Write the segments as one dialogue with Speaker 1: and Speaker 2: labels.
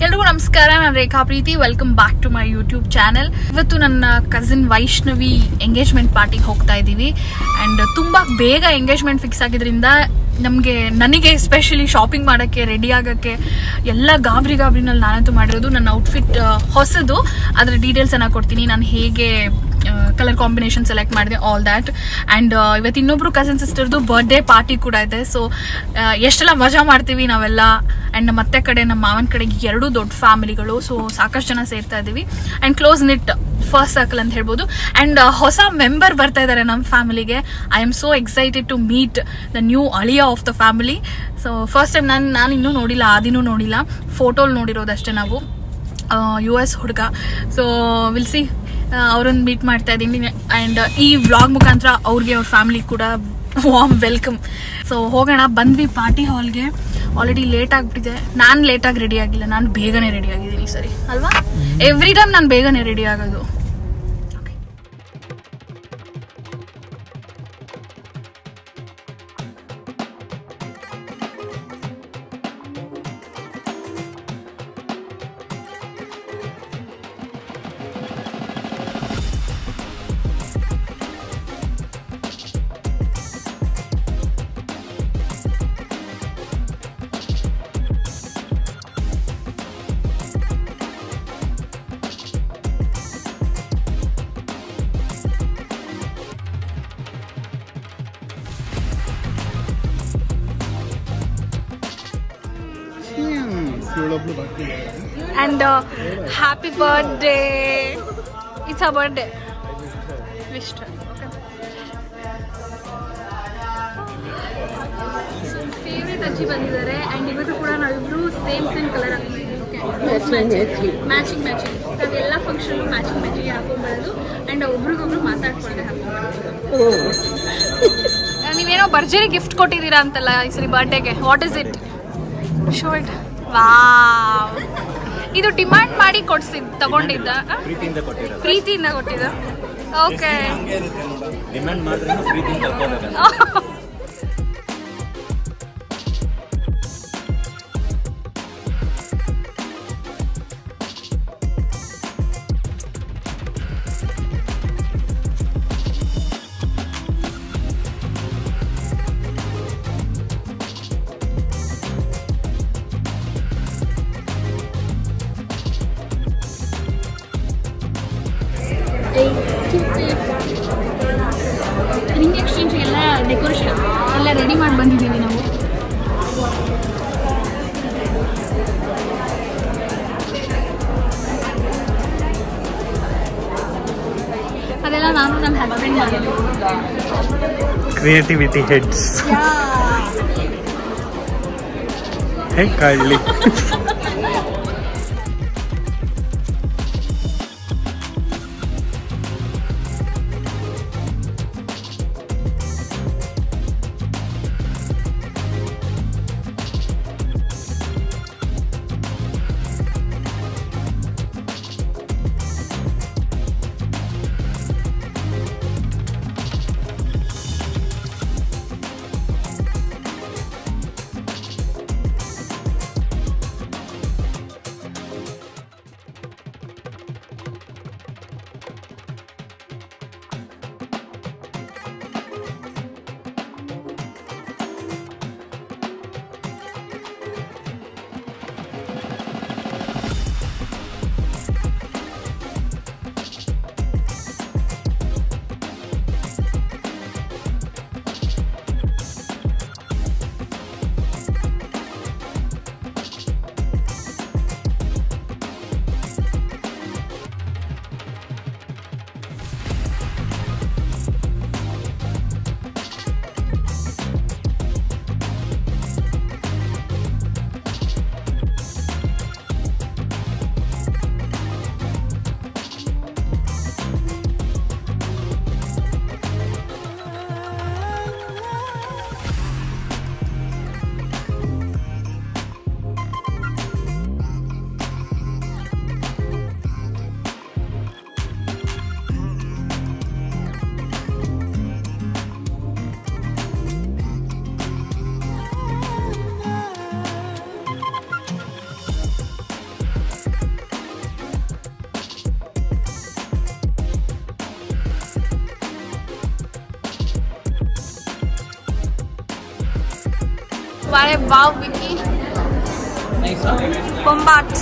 Speaker 1: ಎಲ್ರಿಗೂ ನಮಸ್ಕಾರ. ನಾನು Rekha Preethi. Welcome back to my YouTube channel. ಇವತ್ತು ನನ್ನ ಕಸಿನ್ ವೈಷ್ಣವಿ ಎಂಗೇಜ್ಮೆಂಟ್ ಪಾರ್ಟಿಗೆ ಹೋಗ್ತಾ ಇದ್ದೀವಿ. ಆ್ಯಂಡ್ ತುಂಬ ಬೇಗ ಎಂಗೇಜ್ಮೆಂಟ್ ಫಿಕ್ಸ್ ಆಗಿದ್ರಿಂದ ನನಗೆ ಎಸ್ಪೆಷಲಿ ಶಾಪಿಂಗ್ ಮಾಡೋಕ್ಕೆ, ರೆಡಿ ಆಗೋಕ್ಕೆ ಎಲ್ಲ ಗಾಬರಿನಲ್ಲಿ ನಾನಂತೂ ಮಾಡಿರೋದು. ನನ್ನ ಔಟ್ಫಿಟ್ ಹೊಸದು, ಅದರ ಡೀಟೇಲ್ಸನ್ನು ಕೊಡ್ತೀನಿ. ನಾನು ಹೇಗೆ ಕಲರ್ ಕಾಂಬಿನೇಷನ್ ಸೆಲೆಕ್ಟ್ ಮಾಡಿದೆ, ಆಲ್ ದ್ಯಾಟ್. ಆ್ಯಂಡ್ ಇವತ್ತು ಇನ್ನೊಬ್ರು ಕಸಿನ್ ಸಿಸ್ಟರ್ದು ಬರ್ಡೇ ಪಾರ್ಟಿ ಕೂಡ ಇದೆ. ಸೊ ಎಷ್ಟೆಲ್ಲ ಮಜಾ ಮಾಡ್ತೀವಿ ನಾವೆಲ್ಲ. ಆ್ಯಂಡ್ ನಮ್ಮ ಅತ್ತೆ ಕಡೆ, ನಮ್ಮ ಮಾವನ ಕಡೆಗೆ ಎರಡೂ ದೊಡ್ಡ ಫ್ಯಾಮಿಲಿಗಳು. ಸೊ ಸಾಕಷ್ಟು ಜನ ಸೇರ್ತಾ ಇದ್ದೀವಿ. And close knit first circle ಅಂತ ಹೇಳ್ಬೋದು. ಆ್ಯಂಡ್ ಹೊಸ ಮೆಂಬರ್ ಬರ್ತಾ ಇದ್ದಾರೆ ನಮ್ಮ ಫ್ಯಾಮಿಲಿಗೆ. I am so excited to meet the new ಅಳಿಯ of the family. So first time ನಾನು ಇನ್ನೂ ನೋಡಿಲ್ಲ, ಆದಿನೂ ನೋಡಿಲ್ಲ, ಫೋಟೋಲ್ ನೋಡಿರೋದಷ್ಟೇ ನಾವು. US ಹುಡುಗ. ಸೊ ವಿಲ್ ಸಿ, ಅವ್ರನ್ನ ಮೀಟ್ ಮಾಡ್ತಾ ಇದ್ದೀನಿ. ಆ್ಯಂಡ್ ಈ ವ್ಲಾಗ್ ಮುಖಾಂತರ ಅವ್ರಿಗೆ, ಅವ್ರ ಫ್ಯಾಮಿಲಿ ಕೂಡ ವಾರ್ಮ್ ವೆಲ್ಕಮ್. ಸೊ ಹೋಗೋಣ. ಬಂದ್ವಿ ಪಾರ್ಟಿ ಹಾಲ್ಗೆ. ಆಲ್ರೆಡಿ ಲೇಟ್ ಆಗಿಬಿಟ್ಟಿದೆ. ನಾನು ಲೇಟಾಗಿ ರೆಡಿ ಆಗಿಲ್ಲ, ನಾನು ಬೇಗನೆ ರೆಡಿ ಆಗಿದ್ದೀನಿ. ಸರಿ ಅಲ್ವಾ? ಎವ್ರಿ ಟೈಮ್ ನಾನು ಬೇಗನೆ ರೆಡಿ ಆಗೋದು. And happy birthday. It's her birthday. Wished her. Okay. So favorite ಅಜ್ಜಿ ಬಂದಿದ್ದಾರೆ. And ಇವತ್ತು ಕೂಡ ನಾವಿಬ್ರು ಸೇಮ್ ಕಲರ್ ಹಾಕಿದ್ದೀವಿ. ಮ್ಯಾಚಿಂಗ್ ನಾವೆಲ್ಲ ಫಂಕ್ಷನ್ ಮ್ಯಾಚಿಂಗ್ ಹಾಕೊಂಡ್ಬರೋದು. ಆ್ಯಂಡ್ ಒಬ್ರಿಗೊಬ್ರು ಮಾತಾಡ್ಕೊಂಡೆ ಹಾಕೊಂಡ್ಬರೋದು. ನೀವೇನೋ ಭರ್ಜರಿ ಗಿಫ್ಟ್ ಕೊಟ್ಟಿದ್ದೀರಾ ಅಂತಲ್ಲ ಈ ಸರಿ ಬರ್ಡೇಗೆ. What is it? Show it. Wow, ಇದು ಡಿಮಾಂಡ್ ಮಾಡಿ ತಗೊಂಡಿದ್ದ? ಪ್ರೀತಿಯಿಂದ ಕೊಟ್ಟಿದ್ದ. ಓಕೆ. ರಿಂಗ್ ಎಕ್ಸ್ಚೇಂಜ್ ಎಲ್ಲ ಡೆಕೋರೇಷನ್ ಎಲ್ಲ ರೆಡಿ ಮಾಡಿ ಬಂದಿದ್ದೀವಿ ನಾವು. ಅದೆಲ್ಲ ನಾನು ನನ್ನ ಹಸ್ಬೆಂಡ್ ಮಾಡಿದ್ದು.
Speaker 2: Creativity heads. ಹೇಗೆ ಕಾಡಲಿ.
Speaker 1: ಅರೆ ವಾವ್ ವಿಕ್ಕಿ ಬೊಂಬಾಟ್.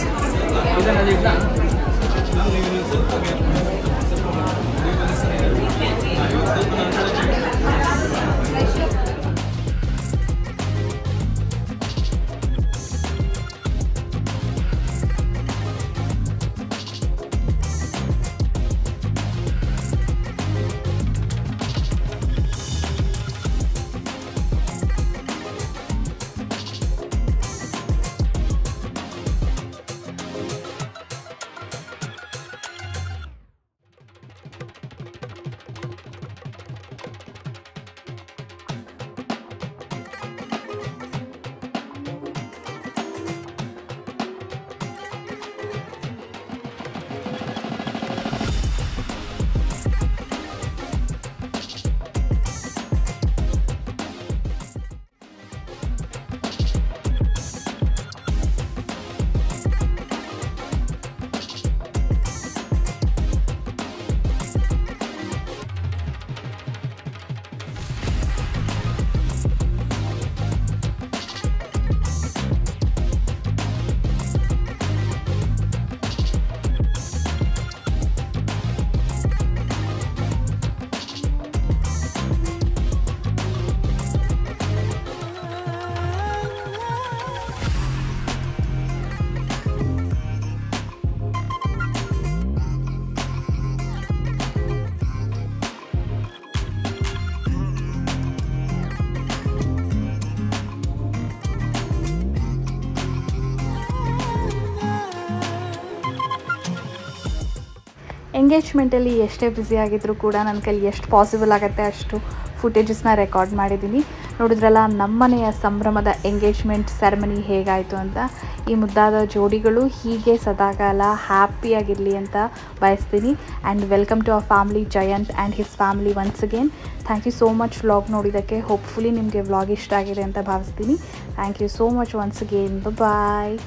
Speaker 1: ಎಂಗೇಜ್ಮೆಂಟಲ್ಲಿ ಎಷ್ಟೇ ಬ್ಯುಸಿ ಆಗಿದ್ದರೂ ಕೂಡ ನನ್ನ ಕೈಲಿ ಎಷ್ಟು ಪಾಸಿಬಲ್ ಆಗುತ್ತೆ ಅಷ್ಟು ಫುಟೇಜಸ್ನ ರೆಕಾರ್ಡ್ ಮಾಡಿದ್ದೀನಿ. ನೋಡಿದ್ರಲ್ಲ ನಮ್ಮನೆಯ ಸಂಭ್ರಮದ ಎಂಗೇಜ್ಮೆಂಟ್ ಸೆರೆಮನಿ ಹೇಗಾಯಿತು ಅಂತ. ಈ ಮುದ್ದಾದ ಜೋಡಿಗಳು ಹೀಗೆ ಸದಾಕಾಲ ಹ್ಯಾಪಿಯಾಗಿರಲಿ ಅಂತ ಬಯಸ್ತೀನಿ. And welcome to our family Jayanth and his family once again. Thank you so much vlog ನೋಡಿದ್ದಕ್ಕೆ. ಹೋಪ್ಫುಲಿ ನಿಮಗೆ ವ್ಲಾಗ್ ಇಷ್ಟ ಆಗಿದೆ ಅಂತ ಭಾವಿಸ್ತೀನಿ. Thank you so much once again. Bye.